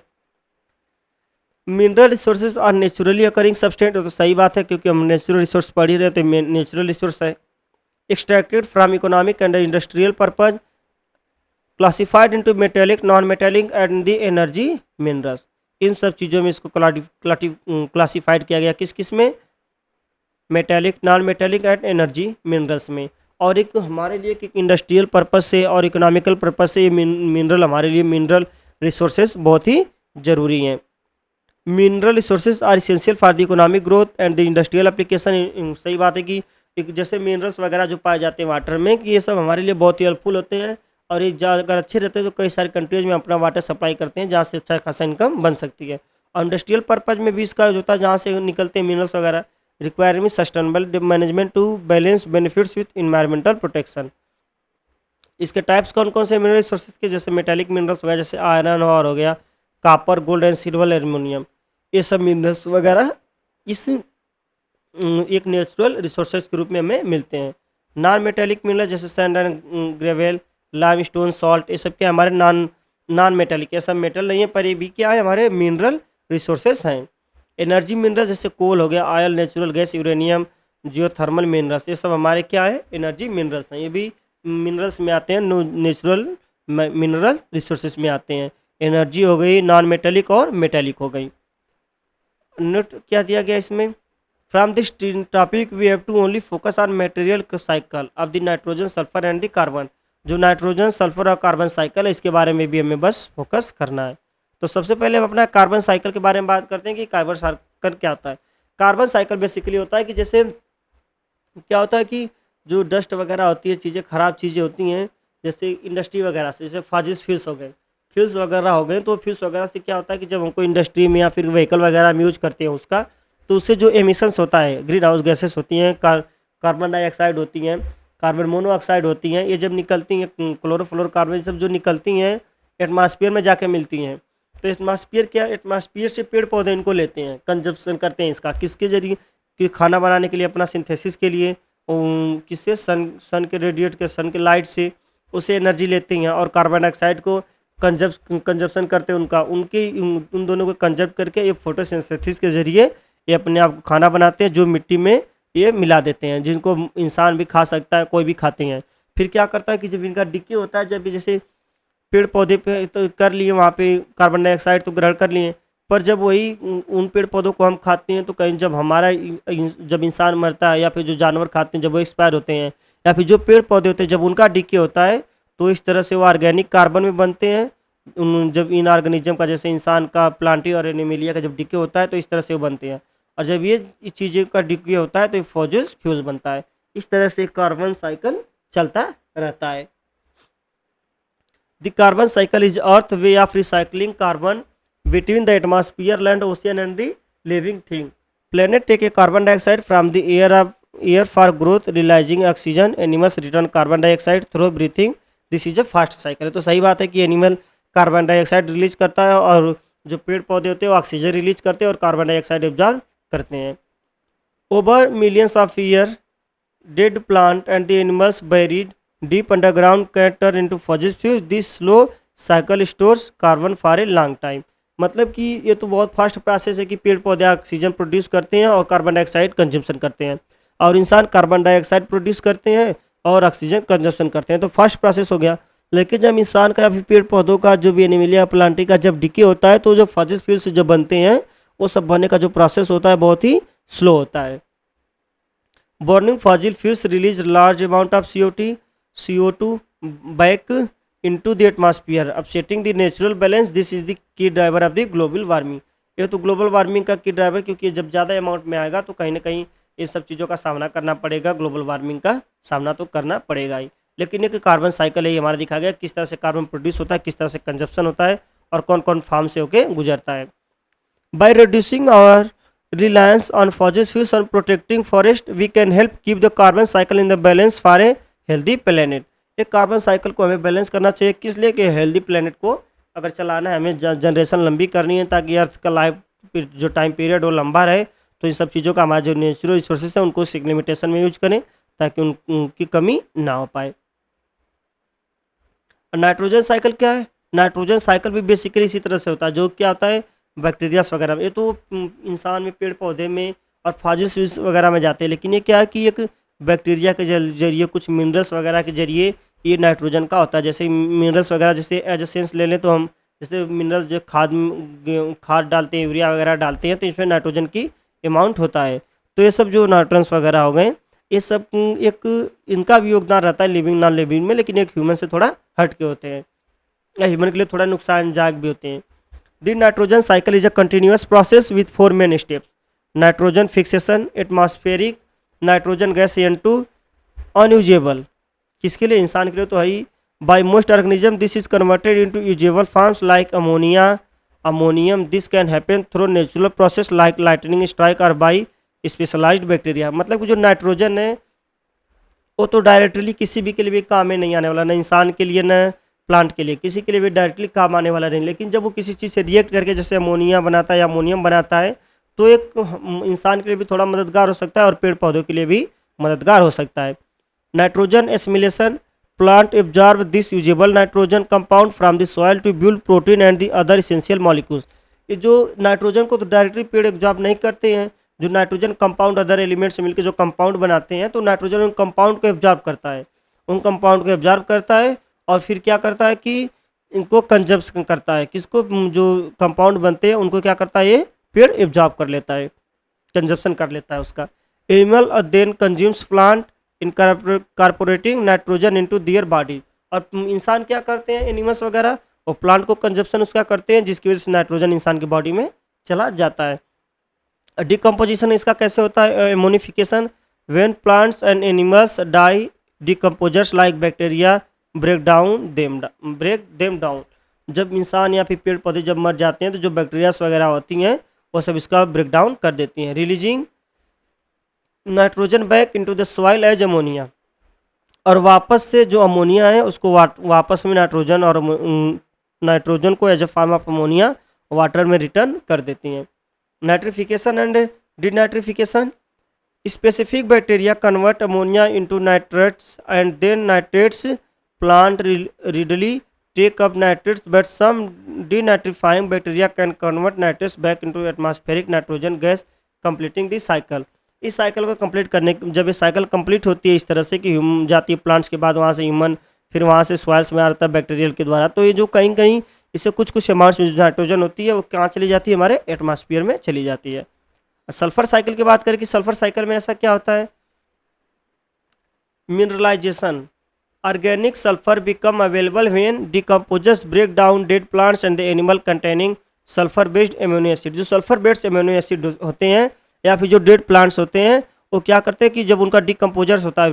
मिनरल रिसोर्सेज और नेचुरली अकरिंग सब्सटेंट, तो सही बात है क्योंकि हम नेचुरल रिसोर्स पढ़ ही रहे तो नेचुरल रिसोर्स है। Extracted from economic and industrial purpose, classified into metallic, non metallic and the energy minerals. इन सब चीज़ों में इसको क्लासिफाइड किया गया, किस किस में, metallic, non metallic and energy minerals में। और एक हमारे लिए एक इंडस्ट्रियल पर्पज से और इकोनॉमिकल पर्पज से ये मिनरल हमारे लिए मिनरल रिसोर्सेज बहुत ही ज़रूरी हैं। Mineral resources are essential for the economic growth and the industrial application. सही बात है कि एक जैसे मिनरल्स वगैरह जो पाए जाते हैं वाटर में, कि ये सब हमारे लिए बहुत ही हेल्पफुल होते हैं और ये अगर अच्छे रहते हैं तो कई सारे कंट्रीज में अपना वाटर सप्लाई करते हैं जहाँ से अच्छा खासा इनकम बन सकती है। और इंडस्ट्रियल पर्पज में भी इसका जो होता है जहाँ से निकलते हैं मिनरल्स वगैरह, requirement sustainable management to balance benefits with environmental protection. इसके टाइप्स कौन कौन से मिनरल रिसोर्सेज के, जैसे मेटेलिक मिनरल्स हो गया, जैसे आयरन और हो गया, copper, gold and silver, aluminium, ये सब मिनरल्स वगैरह इस एक नेचुरल रिसोर्सेज के रूप में हमें मिलते हैं। नॉन मेटेलिक मिनरल जैसे sand and gravel, limestone, salt, ये सब क्या हमारे नॉन मेटेलिक, ये सब मेटल नहीं है पर ये भी क्या है हमारे मिनरल रिसोर्सेज हैं। एनर्जी मिनरल जैसे कोल हो गया, oil, natural gas, uranium, geothermal minerals, ये सब हमारे क्या है एनर्जी मिनरल्स हैं। ये भी मिनरल्स में आते हैं, नेचुरल मिनरल रिसोर्सेज में आते हैं। एनर्जी हो गई, नॉन मेटेलिक और मेटेलिक हो गई। नोट क्या दिया गया इसमें, from this topic we have to only focus on material cycle of the nitrogen, sulphur and the carbon. जो नाइट्रोजन, सल्फर और कार्बन साइकिल है इसके बारे में भी हमें बस फोकस करना है। तो सबसे पहले हम अपना कार्बन साइकिल के बारे में बात करते हैं कि कार्बन साइकिल क्या होता है। कार्बन साइकिल बेसिकली होता है कि जैसे क्या होता है कि जो डस्ट वगैरह होती है, चीज़ें ख़राब चीज़ें होती हैं, जैसे इंडस्ट्री वगैरह से, जैसे फाजिस फ्यूल्स हो गए, फ्यूल्स वगैरह हो गए, तो फ्यूल्स वगैरह से क्या होता है कि जब हमको इंडस्ट्री में या फिर व्हीकल वगैरह में यूज करते हैं उसका, तो उससे जो एमिशंस होता है, ग्रीन हाउस गैसेस होती हैं, कार्बन डाइऑक्साइड होती हैं, कार्बन मोनोऑक्साइड होती हैं, ये जब निकलती हैं क्लोरोफ्लोरोकार्बन सब जो निकलती हैं एटमॉस्फेयर में जाके मिलती हैं। तो एटमॉस्फेयर से पेड़ पौधे इनको लेते हैं, कंजप्शन करते हैं इसका, किसके जरिए कि खाना बनाने के लिए, अपना सिंथेसिस के लिए, किससे सन के रेडिएट के सन के लाइट से उसे एनर्जी लेते हैं, और कार्बन डाइऑक्साइड को कंजप्शन करते हैं उन दोनों को कंजप्ट करके ये फोटोसिंथेसिस के जरिए ये अपने आप को खाना बनाते हैं, जो मिट्टी में ये मिला देते हैं, जिनको इंसान भी खा सकता है, कोई भी खाते हैं। फिर क्या करता है कि जब इनका डिके होता है, जब भी जैसे पेड़ पौधे पे तो कर लिए वहाँ पे कार्बन डाइऑक्साइड तो ग्रहण कर लिए, पर जब वही उन पेड़ पौधों को हम खाते हैं तो कहीं जब जब इंसान मरता है या फिर जो जानवर खाते हैं जब वो एक्सपायर होते हैं, या फिर जो पेड़ पौधे होते हैं जब उनका डिके होता है, तो इस तरह से वो ऑर्गेनिक कार्बन में बनते हैं। जब इन ऑर्गेनिज्म का, जैसे इंसान का, प्लांटी और एनिमेलिया का जब डिके होता है तो इस तरह से वो बनते हैं, और जब ये इस चीज़ें का डिके होता है तो फॉसिल फ्यूल बनता है। इस तरह से कार्बन साइकिल चलता रहता है। The carbon cycle is earth way of recycling carbon between the atmosphere, land, ocean and the living thing. Planet take a carbon dioxide from the air for growth, releasing oxygen. Animals return carbon dioxide through breathing. This is a fast cycle. तो सही बात है कि animal carbon dioxide release करता है, और जो पेड़ पौधे होते हैं वो ऑक्सीजन रिलीज करते हैं और कार्बन डाइऑक्साइड एब्जॉर्ब करते हैं। Over millions of year dead plant and the animals buried deep underground can turn into fossil fuels. This slow cycle stores carbon for a long time. मतलब कि ये तो बहुत फास्ट प्रोसेस है कि पेड़ पौधे ऑक्सीजन प्रोड्यूस करते हैं और कार्बन डाइऑक्साइड कंजम्पशन करते हैं, और इंसान कार्बन डाइऑक्साइड प्रोड्यूस करते हैं और ऑक्सीजन कंजम्पशन करते हैं, तो फास्ट प्रोसेस हो गया। लेकिन जब इंसान का या फिर पेड़ पौधों का जो भी एनिमलिया प्लांटी का जब डिके होता है, तो जो फॉसिल फ्यूल से जो बनते हैं वो सब बनने का जो प्रोसेस होता है बहुत ही स्लो होता है। Burning fossil fuels release large amount of CO2 back into the atmosphere, upsetting the natural balance. This is the key driver of the global warming. ये तो ग्लोबल वार्मिंग का की ड्राइवर, क्योंकि जब ज़्यादा अमाउंट में आएगा तो कहीं ना कहीं ये सब चीज़ों का सामना करना पड़ेगा, ग्लोबल वार्मिंग का सामना तो करना पड़ेगा ही। लेकिन एक कार्बन साइकिल है, ये हमारा दिखा गया किस तरह से कार्बन प्रोड्यूस होता है, किस तरह से कंजप्शन होता है और कौन कौन फार्म से होके गुजरता है। By reducing our reliance on fossil fuels and protecting forest, we can help keep the carbon cycle in the balance for a healthy planet. एक कार्बन साइकिल को हमें बैलेंस करना चाहिए, किस लिए कि हेल्दी प्लेनेट को अगर चलाना है, हमें जनरेशन लंबी करनी है ताकि अर्थ का लाइफ जो टाइम पीरियड वो लंबा रहे, तो इन सब चीज़ों का हमारे जो नेचुरल रिसोर्सेज है उनको लिमिटेशन में यूज करें ताकि उनकी कमी ना हो पाए। नाइट्रोजन साइकिल क्या है? नाइट्रोजन साइकिल भी बेसिकली इसी तरह से होता है, जो क्या होता है बैक्टीरियास वगैरह में, ये तो इंसान में, पेड़ पौधे में और फॉसिल फ्यूल्स वगैरह में जाते हैं, लेकिन ये क्या है कि एक बैक्टीरिया के जरिए, कुछ मिनरल्स वगैरह के जरिए ये नाइट्रोजन का होता है। जैसे मिनरल्स वगैरह, जैसे एज ए सेंस ले लें तो हम जैसे मिनरल्स जो खाद डालते हैं, यूरिया वगैरह डालते हैं, तो इसमें नाइट्रोजन की अमाउंट होता है। तो ये सब जो नाइट्रोजन्स वगैरह हो गए, ये सब एक इनका भी योगदान रहता है लिविंग नॉन लिविंग में, लेकिन एक ह्यूमन से थोड़ा हट के होते हैं, या ह्यूमन के लिए थोड़ा नुकसानदायक भी होते हैं। The nitrogen cycle is a continuous process with 4 main steps. Nitrogen fixation, atmospheric nitrogen gas N2 unusable. किसके लिए? इंसान के लिए तो है ही। By most organism this is converted into usable forms like ammonia, ammonium. This can happen through natural process like lightning strike or by specialized bacteria. मतलब कि जो नाइट्रोजन है वो तो डायरेक्टली किसी भी के लिए भी काम में नहीं आने वाला, न इंसान के लिए न प्लांट के लिए, किसी के लिए भी डायरेक्टली काम आने वाला नहीं। लेकिन जब वो किसी चीज़ से रिएक्ट करके जैसे अमोनिया बनाता है या अमोनियम बनाता है, तो एक इंसान के लिए भी थोड़ा मददगार हो सकता है और पेड़ पौधों के लिए भी मददगार हो सकता है। Nitrogen assimilation, plant absorb this usable nitrogen compound from the soil to build protein and the other essential molecules. ये जो नाइट्रोजन को तो डायरेक्टली पेड़ एब्जॉर्ब नहीं करते हैं, जो नाइट्रोजन कंपाउंड अदर एलिमेंट से मिलकर जो कंपाउंड बनाते हैं, तो नाइट्रोजन उन कंपाउंड को एब्जॉर्ब करता है, उन कंपाउंड को एब्जॉर्ब करता है और फिर क्या करता है कि इनको कंजप्शन करता है। किसको? जो कंपाउंड बनते हैं उनको क्या करता है, ये पेड़ एब्जॉर्ब कर लेता है, कंजप्शन कर लेता है उसका। Animal then consumes plant incorporating nitrogen into their body. और इंसान क्या करते हैं, एनिमल्स वगैरह, और प्लांट को कंजप्शन उसका करते हैं, जिसकी वजह से नाइट्रोजन इंसान की बॉडी में चला जाता है। डिकम्पोजिशन इसका कैसे होता है? Ammonification, when plants and animals die, decomposers like bacteria break them down. जब इंसान या फिर पेड़ पौधे जब मर जाते हैं तो जो बैक्टीरियास वगैरह होती हैं वो सब इसका ब्रेक डाउन कर देती हैं। Releasing nitrogen back into the soil as ammonia. और वापस से जो अमोनिया है उसको वापस में नाइट्रोजन और नाइट्रोजन को as a form of ammonia water में रिटर्न कर देती हैं। Nitrification and denitrification, specific bacteria convert ammonia into nitrates and then nitrates plant readily take up nitrates, but some denitrifying bacteria can convert nitrates back into atmospheric nitrogen gas completing the cycle। इस cycle को complete करने, जब ये cycle complete होती है इस तरह से कि जाती है प्लांट्स के बाद वहाँ से ह्यूमन, फिर वहाँ से सॉइल्स में आता है बैक्टीरियल के द्वारा, तो ये जो कहीं कहीं इससे कुछ कुछ अमाउंट्स में नाइट्रोजन होती है वो कहाँ चली जाती है, हमारे एटमॉस्फेयर में चली जाती है। सल्फर साइकिल की बात करें कि सल्फर साइकिल में ऐसा क्या होता है, mineralisation, organic sulphur become available when decomposers break down dead plants and the animal containing sulphur based amino acid. जो सल्फर बेस्ड एमिनो एसिड होते हैं या फिर जो डेड प्लांट्स होते हैं वो क्या करते हैं कि जब उनका डिकम्पोजर्स होता है,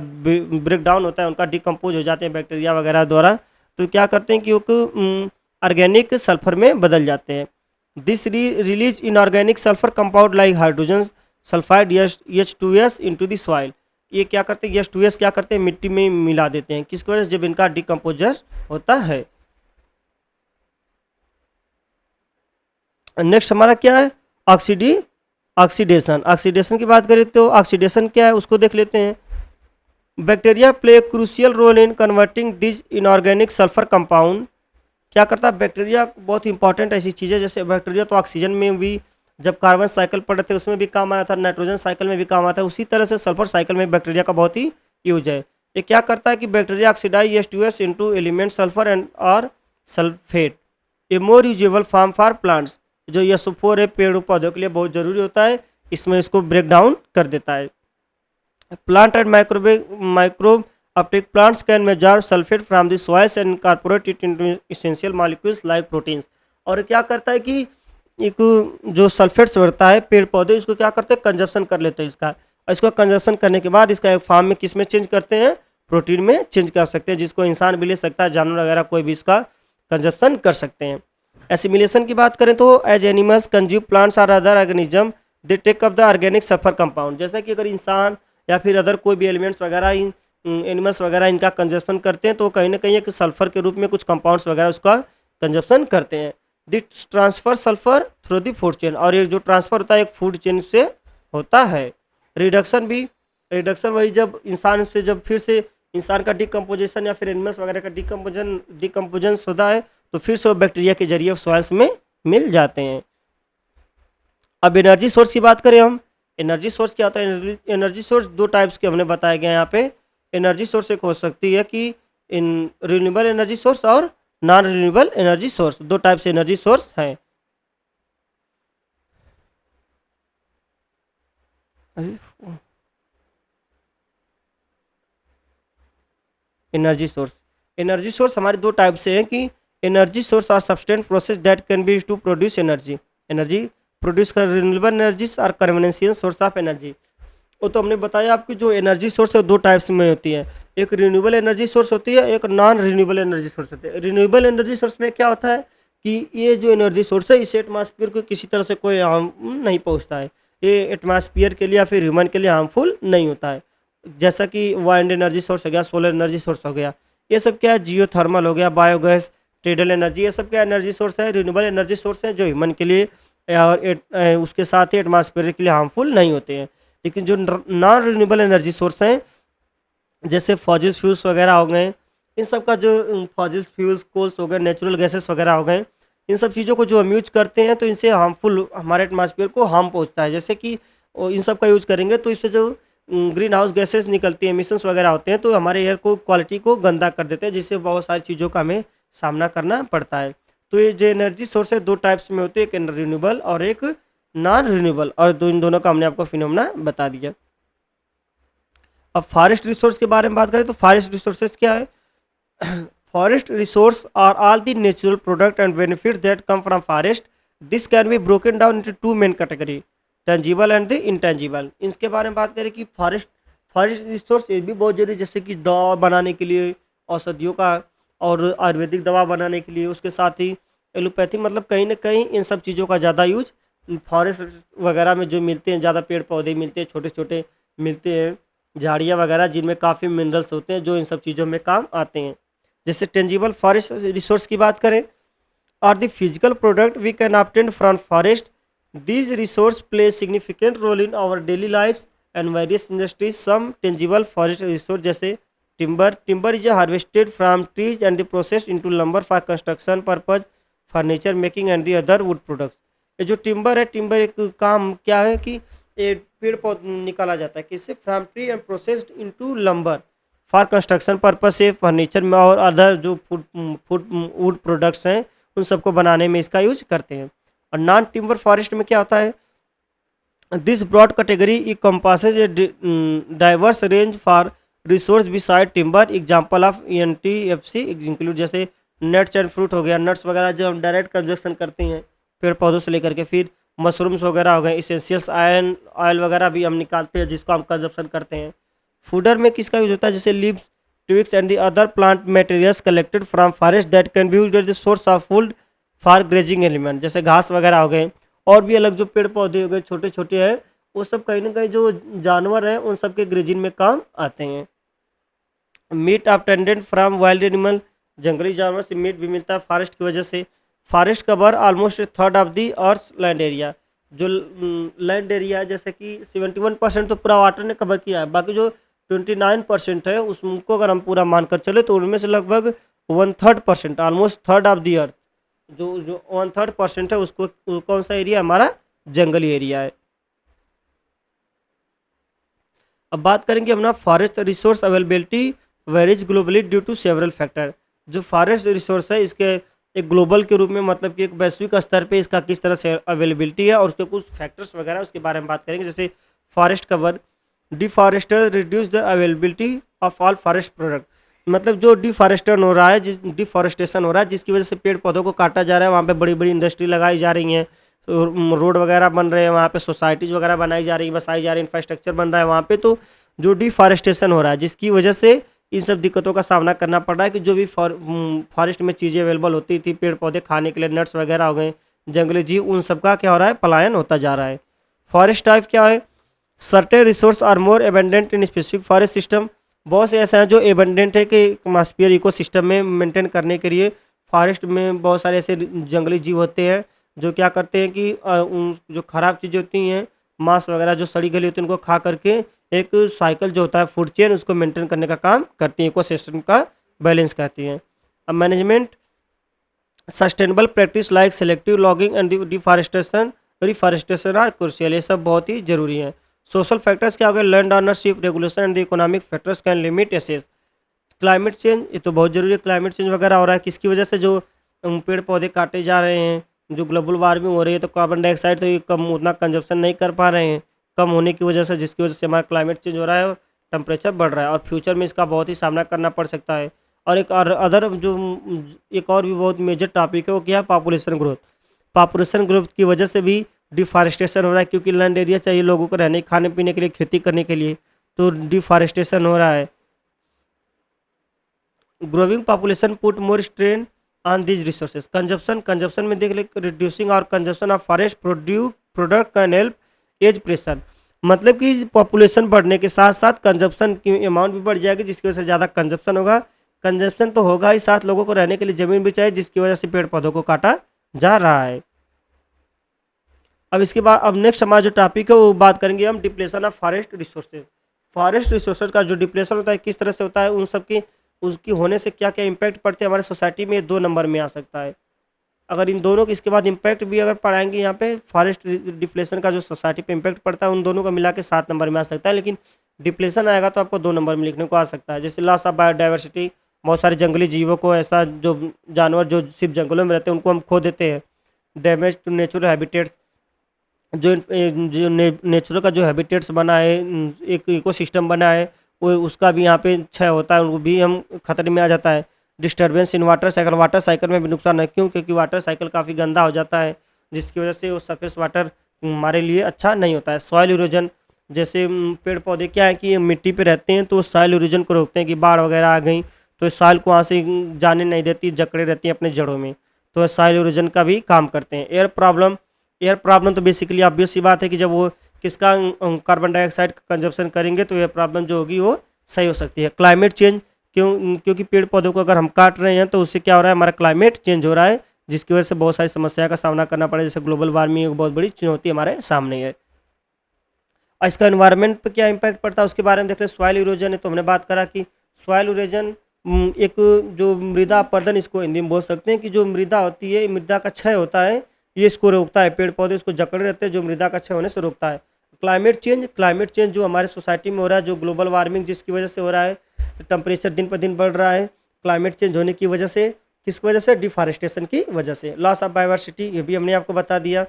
ब्रेक डाउन होता है, उनका डिकम्पोज हो जाते हैं बैक्टीरिया वगैरह द्वारा, तो क्या करते हैं कि वो ऑर्गेनिक सल्फर में बदल जाते हैं। This release inorganic sulphur compound like hydrogen sulphide H2S into the soil. ये क्या करते हैं, H2S क्या करते हैं, मिट्टी में मिला देते हैं, किसकी वजह से, जब इनका डिकम्पोजर होता है। नेक्स्ट हमारा क्या है, ऑक्सीडेशन। ऑक्सीडेशन की बात करें तो ऑक्सीडेशन क्या है उसको देख लेते हैं। Bacteria play crucial role in converting this inorganic sulphur compound. क्या करता है बैक्टीरिया, बहुत इंपॉर्टेंट ऐसी चीज़ है, जैसे बैक्टीरिया तो ऑक्सीजन में भी, जब कार्बन साइकिल पढ़े थे उसमें भी काम आया था, नाइट्रोजन साइकिल में भी काम आता है, उसी तरह से सल्फर साइकिल में बैक्टीरिया का बहुत ही यूज है। ये क्या करता है कि bacteria oxidise H2S into element sulphur and और sulphate, a more usable form for plants. जो ये सल्फर है पेड़ पौधों के लिए बहुत ज़रूरी होता है, इसमें इसको ब्रेक डाउन कर देता है। Plant and microbe Uptake plants can measure sulphate from the soils and incorporate it into essential molecules like proteins. और क्या करता है कि एक जो सल्फेट्स बढ़ता है पेड़ पौधे, इसको क्या करते हैं, कंजप्शन कर लेते हैं इसका, और इसको कंजप्शन करने के बाद इसका एक फॉर्म में किस में चेंज करते हैं, प्रोटीन में चेंज कर सकते हैं, जिसको इंसान भी ले सकता है, जानवर वगैरह कोई भी इसका कंजप्शन कर सकते हैं। एसिमिलेशन की बात करें तो एज एनिमल्स कंज्यूम प्लांट्स और other organism they take up the organic sulphur compound. जैसा कि अगर इंसान या फिर अदर कोई भी एलिमेंट्स वगैरह, एनिमल्स वगैरह इनका कंजप्शन करते हैं तो कहीं ना कहीं एक सल्फर के रूप में कुछ कंपाउंड्स वगैरह उसका कंजप्शन करते हैं। This transfer sulphur through the food chain, और ये जो ट्रांसफर होता है एक फूड चेन से होता है। रिडक्शन भी, रिडक्शन वही जब इंसान से, जब फिर से इंसान का डिकम्पोजिशन या फिर एनिमल्स वगैरह का डिकम्पोजन होता है तो फिर से वो बैक्टीरिया के जरिए सॉइल्स में मिल जाते हैं। अब एनर्जी सोर्स की बात करें हम, एनर्जी सोर्स क्या होता है, एनर्जी सोर्स दो टाइप्स के हमने बताए गए यहाँ पे। एनर्जी सोर्स एक हो सकती है कि इन रिन्यूएबल एनर्जी सोर्स और नॉन रिन्यूएबल एनर्जी सोर्स, दो टाइप से एनर्जी सोर्स हैं। एनर्जी सोर्स हमारे दो टाइप से हैं कि energy source are substance process that can be used to produce energy. Energy produce कर renewable energies are conventional source of energy. वो तो हमने बताया आपकी जो एनर्जी सोर्स है दो टाइप्स में होती है, एक रिन्यूएबल एनर्जी सोर्स होती है, एक नॉन रिन्यूएबल एनर्जी सोर्स होती है। रिन्यूएबल एनर्जी सोर्स में क्या होता है कि ये जो एनर्जी सोर्स है इसे एटमॉस्फेयर को किसी तरह से कोई हार्म नहीं पहुंचता है, ये एटमॉस्फेयर के लिए या फिर ह्यूमन के लिए हार्मफुल नहीं होता है। जैसा कि वाइंड एनर्जी सोर्स हो गया, सोलर एनर्जी सोर्स हो गया, ये सब क्या है, जियोथर्मल हो गया, बायोगैस, टेडल एनर्जी, ये सब क्या एनर्जी सोर्स है, रिन्यूएबल एनर्जी सोर्स है जो ह्यूमन के लिए और उसके साथ ही एटमॉस्फेयर के लिए हार्मफुल नहीं होते हैं। लेकिन जो नॉन रिन्यूएबल एनर्जी सोर्स हैं जैसे फॉसिल फ्यूल्स वगैरह हो गए, इन सब का जो फॉसिल फ्यूल्स, कोल्स हो गए, नेचुरल गैसेस वगैरह हो गए, इन सब चीज़ों को जो हम यूज करते हैं तो इनसे हार्मफुल हमारे एटमॉस्फेयर को हार्म पहुंचता है। जैसे कि इन सब का यूज करेंगे तो इससे जो ग्रीन हाउस गैसेस निकलती हैं, एमिशंस वगैरह होते हैं, तो हमारे एयर को क्वालिटी को गंदा कर देते हैं, जिससे बहुत सारी चीज़ों का हमें सामना करना पड़ता है। तो ये जो एनर्जी सोर्स है दो टाइप्स में होते हैं, एक रिन्यूएबल और एक नॉन रिन्यूएबल, और इन दोनों का हमने आपको फिनोमेना बता दिया। अब फॉरेस्ट रिसोर्स के बारे में बात करें तो फॉरेस्ट रिसोर्सेज क्या है। Forest resource are all the natural product and benefits that come from forest. This can be broken down into two main category, tangible and the intangible. इसके बारे में बात करें कि फॉरेस्ट रिसोर्स ये भी बहुत जरूरी, जैसे कि दवा बनाने के लिए, औषधियों का और आयुर्वेदिक दवा बनाने के लिए, उसके साथ ही एलोपैथी, मतलब कहीं ना कहीं इन सब चीज़ों का ज़्यादा यूज फॉरेस्ट वगैरह में जो मिलते हैं, ज़्यादा पेड़ पौधे मिलते हैं, छोटे छोटे मिलते हैं, झाड़ियाँ वगैरह जिनमें काफ़ी मिनरल्स होते हैं जो इन सब चीज़ों में काम आते हैं। जैसे टेंजिबल फॉरेस्ट रिसोर्स की बात करें, are the physical product we can obtain from forest. These resource play significant role in our daily lifes and various industries. Some tangible forest resource जैसे timber is harvested from trees and the processed into lumber for construction purpose, furniture making and the other wood products. ये जो timber है, timber एक काम क्या है कि ये पेड़ पौधे निकाला जाता है किससे, from tree and processed into lumber for construction purpose से, फर्नीचर में और अदर जो फूड फूड वुड प्रोडक्ट्स हैं उन सबको बनाने में इसका यूज करते हैं। और नॉन टिम्बर फॉरेस्ट में क्या होता है, this broad category encompasses a diverse range for resource beside timber. Example of NTFC include जैसे नट्स एंड फ्रूट हो गया, नट्स वगैरह जो हम डायरेक्ट कंजप्शन करते हैं पेड़ पौधों से लेकर के, फिर मशरूम्स वगैरह हो गए, इसेंशियल्स आयरन ऑयल वगैरह भी हम निकालते हैं जिसको हम कंजप्शन करते हैं। फूडर में किसका यूज होता है, जैसे leaves, twigs and the other plant materials collected from forest that can be used as the source of food for grazing element. जैसे घास वगैरह हो गए और भी अलग जो पेड़ पौधे हो गए छोटे छोटे हैं, वो सब कहीं ना कहीं जो जानवर हैं उन सब के ग्रेजिंग में काम आते हैं। Meat obtained from wild animal, जंगली जानवर से मीट भी मिलता है फॉरेस्ट की वजह से। Forest cover almost third of the earth land area. जो लैंड एरिया है जैसे कि 71% तो पूरा वाटर ने कवर किया है, बाकी जो 29% है उसको अगर हम पूरा मानकर चले तो उनमें से लगभग 1/3%, ऑलमोस्ट थर्ड ऑफ दी अर्थ, जो 1/3% है उसको कौन सा एरिया हमारा, जंगली एरिया है। अब बात करेंगे अपना forest resource availability varies globally due to several factor. जो फॉरेस्ट रिसोर्स है इसके एक ग्लोबल के रूप में, मतलब कि एक वैश्विक स्तर पे इसका किस तरह से अवेलेबिलिटी है और उसके कुछ फैक्टर्स वगैरह उसके बारे में बात करेंगे। जैसे forest cover, deforestation reduce the availability of all forest product. मतलब जो डिफॉरेस्टेशन हो रहा है, डिफॉरेस्टेशन हो रहा है जिसकी वजह से पेड़ पौधों को काटा जा रहा है, वहाँ पे बड़ी बड़ी इंडस्ट्री लगाई जा रही हैं, रोड वगैरह बन रहे हैं, वहाँ पे सोसाइटीज़ वगैरह बनाई जा रही हैं, बसाई जा रही है, इंफ्रास्ट्रक्चर बन रहा है वहाँ पे। तो जो डिफॉरेस्टेशन हो रहा है जिसकी वजह से इन सब दिक्कतों का सामना करना पड़ रहा है कि जो भी फॉरेस्ट में चीज़ें अवेलेबल होती थी पेड़ पौधे खाने के लिए, नट्स वगैरह हो गए, जंगली जीव, उन सब का क्या हो रहा है, पलायन होता जा रहा है। फॉरेस्ट टाइप क्या है, certain resource are more abundant in specific forest system. बहुत से ऐसे हैं जो एबेंडेंट है कि एटमॉस्फेयर इकोसिस्टम में मेंटेन करने के लिए फॉरेस्ट में बहुत सारे ऐसे जंगली जीव होते हैं जो क्या करते हैं कि उन जो ख़राब चीज़ें होती हैं, मांस वगैरह जो सड़ी गली होती है उनको खा करके एक साइकिल जो होता है फूड चेन उसको मेंटेन करने का काम करती हैं, इकोसिस्टम का बैलेंस करती हैं। अब management sustainable practice like selective logging and reforestation are crucial. ये सब बहुत ही जरूरी है। सोशल फैक्टर्स क्या हो गए, land ownership regulation and the economic factors can limit access. Climate change, ये तो बहुत जरूरी है। क्लाइमेट चेंज वगैरह हो रहा है किसकी वजह से, जो पेड़ पौधे काटे जा रहे हैं, जो ग्लोबल वार्मिंग हो रही है, तो कार्बन डाइऑक्साइड तो ये कम उतना कंजप्शन नहीं कर पा रहे हैं, कम होने की वजह से, जिसकी वजह से हमारा क्लाइमेट चेंज हो रहा है और टेम्परेचर बढ़ रहा है और फ्यूचर में इसका बहुत ही सामना करना पड़ सकता है। और एक अदर जो एक और भी बहुत मेजर टॉपिक है वो क्या है, पॉपुलेशन ग्रोथ। पॉपुलेशन ग्रोथ की वजह से भी डिफॉरेस्टेशन हो रहा है क्योंकि लैंड एरिया चाहिए लोगों को रहने, खाने पीने के लिए, खेती करने के लिए, तो डिफॉरेस्टेशन हो रहा है। Growing population put more strain on these resources. Consumption में देख ले, reducing our consumption of forest product can help ease pressure. मतलब कि पॉपुलेशन बढ़ने के साथ साथ कंजप्शन की अमाउंट भी बढ़ जाएगी जिसकी वजह से ज़्यादा कंजप्शन होगा। कंजप्शन तो होगा ही, साथ लोगों को रहने के लिए ज़मीन भी चाहिए जिसकी वजह से पेड़ पौधों को काटा जा रहा है। अब इसके बाद अब नेक्स्ट हमारा जो टॉपिक है वो बात करेंगे हम depletion of forest resources. Forest resources का जो डिप्लेशन होता है किस तरह से होता है, उन सब की उसकी होने से क्या क्या इम्पैक्ट पड़ते हैं हमारे सोसाइटी में, 2 नंबर में आ सकता है। अगर इन दोनों के इसके बाद इम्पैक्ट भी अगर पढ़ाएंगे यहाँ पे, फॉरेस्ट डिप्लेशन का जो सोसाइटी पे इम्पैक्ट पड़ता है उन दोनों का मिला के 7 नंबर में आ सकता है, लेकिन डिप्लेशन आएगा तो आपको 2 नंबर में लिखने को आ सकता है। जैसे लॉस ऑफ बायोडाइवर्सिटी, बहुत सारे जंगली जीवों को, ऐसा जो जानवर जो सिर्फ जंगलों में रहते हैं उनको हम खो देते हैं। डैमेज टू नेचुरल हैबिटेट्स, जो नेचुरल का जो हैबिटेट्स बना है, एक इकोसिस्टम बना है, वो उसका भी यहाँ पे क्षय होता है, वो भी हम खतरे में आ जाता है। डिस्टर्बेंस इन वाटर साइकिल में भी नुकसान है, क्यों, क्योंकि वाटर साइकिल काफ़ी गंदा हो जाता है जिसकी वजह से वो सरफेस वाटर हमारे लिए अच्छा नहीं होता है। सॉइल इरोजन, जैसे पेड़ पौधे क्या है कि ये मिट्टी पे रहते हैं तो सॉइल इरोजन को रोकते हैं कि बाढ़ वगैरह आ गई तो सॉइल को वहाँ से जाने नहीं देती, जकड़े रहती हैं अपने जड़ों में, तो सॉइल इरोजन का भी काम करते हैं। एयर प्रॉब्लम तो बेसिकली ऑब्वियस सी बात है कि जब वो किसका कार्बन डाइऑक्साइड का कंजप्शन करेंगे तो यह प्रॉब्लम जो होगी वो सही हो सकती है। क्लाइमेट चेंज क्योंकि पेड़ पौधों को अगर हम काट रहे हैं तो उससे क्या हो रहा है, हमारा क्लाइमेट चेंज हो रहा है, जिसकी वजह से बहुत सारी समस्या का सामना करना पड़ा, जैसे ग्लोबल वार्मिंग एक बहुत बड़ी चुनौती हमारे सामने है। और इसका एनवायरनमेंट पे क्या इम्पैक्ट पड़ता है उसके बारे में देख रहे हैं। सॉइल इरोजन है, तो हमने बात करा कि सॉइल इरोजन एक जो मृदा अपरदन इसको हिंदी में बोल सकते हैं, कि जो मृदा होती है, मृदा का क्षय होता है, ये इसको रोकता है। पेड़ पौधे इसको जकड़े रहते हैं, जो मृदा का क्षय होने से रोकता है। क्लाइमेट चेंज जो हमारे सोसाइटी में हो रहा है, जो ग्लोबल वार्मिंग जिसकी वजह से हो रहा है, टेम्परेचर दिन पर दिन बढ़ रहा है, क्लाइमेट चेंज होने की वजह से, किसकी वजह से, डिफॉरेस्टेशन की वजह से। लॉस ऑफ बायोवर्सिटी, ये भी हमने आपको बता दिया।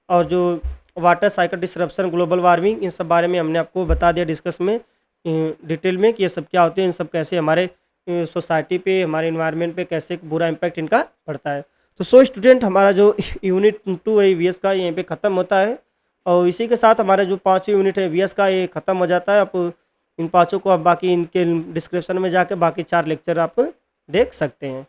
और जो water cycle disruption, global warming, इन सब बारे में हमने आपको बता दिया डिस्कस में डिटेल में कि ये सब क्या होते हैं, इन सब कैसे हमारे सोसाइटी पे, हमारे इन्वायरमेंट पे कैसे बुरा इम्पैक्ट इनका पड़ता है। तो सो स्टूडेंट, हमारा जो यूनिट 2 है ईवीएस का, यहीं पे ख़त्म होता है। और इसी के साथ हमारा जो 5 यूनिट है ईवीएस का, ये ख़त्म हो जाता है। आप इन 5 को आप बाकी इनके डिस्क्रिप्शन में जाके बाकी 4 लेक्चर आप देख सकते हैं।